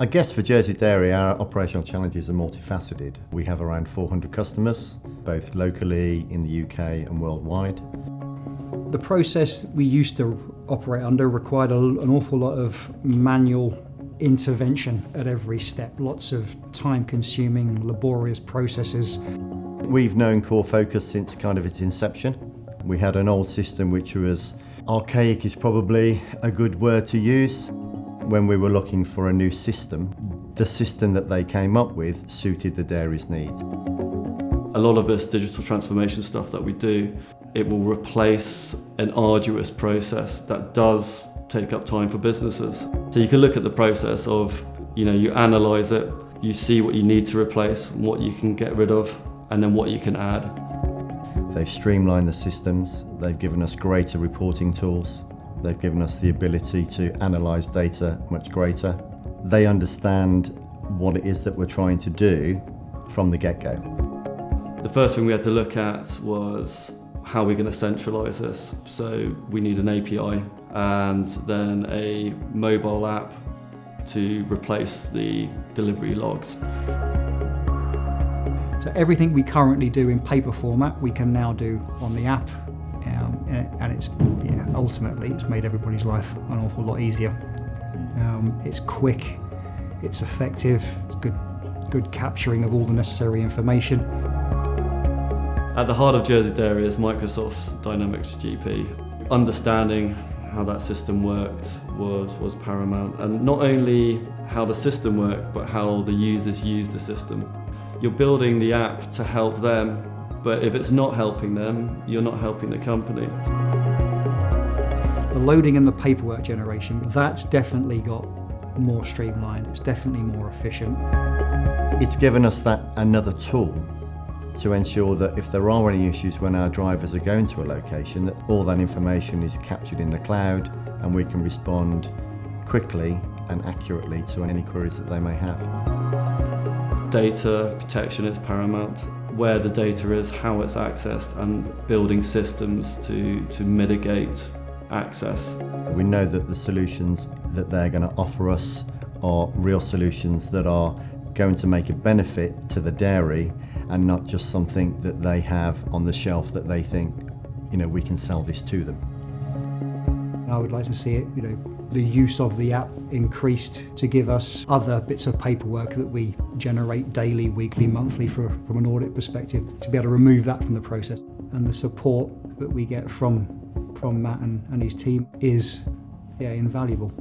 I guess for Jersey Dairy, our operational challenges are multifaceted. We have around 400 customers, both locally in the UK and worldwide. The process we used to operate under required an awful lot of manual intervention at every step, lots of time-consuming, laborious processes. We've known Corefocus since kind of its inception. We had an old system which was archaic, is probably a good word to use. When we were looking for a new system, the system that they came up with suited the dairy's needs. A lot of this digital transformation stuff that we do, it will replace an arduous process that does take up time for businesses. So you can look at the process of, you analyse it, you see what you need to replace, what you can get rid of, and then what you can add. They've streamlined the systems, they've given us greater reporting tools, they've given us the ability to analyse data much greater. They understand what it is that we're trying to do from the get-go. The first thing we had to look at was how we're going to centralise this. So we need an API and then a mobile app to replace the delivery logs. So everything we currently do in paper format, we can now do on the app, and ultimately it's made everybody's life an awful lot easier. It's quick, it's effective, it's good capturing of all the necessary information. At the heart of Jersey Dairy is Microsoft's Dynamics GP. Understanding how that system worked was paramount, and not only how the system worked, but how the users use the system. You're building the app to help them, but if it's not helping them, you're not helping the company. The loading and the paperwork generation, that's definitely got more streamlined, it's definitely more efficient. It's given us that another tool to ensure that if there are any issues when our drivers are going to a location, that all that information is captured in the cloud and we can respond quickly and accurately to any queries that they may have. Data protection is paramount. Where the data is, how it's accessed, and building systems to mitigate access. We know that the solutions that they're going to offer us are real solutions that are going to make a benefit to the dairy and not just something that they have on the shelf that they think, we can sell this to them. I would like to see it, the use of the app increased to give us other bits of paperwork that we generate daily, weekly, monthly from an audit perspective, to be able to remove that from the process. And the support that we get from Matt and his team is invaluable.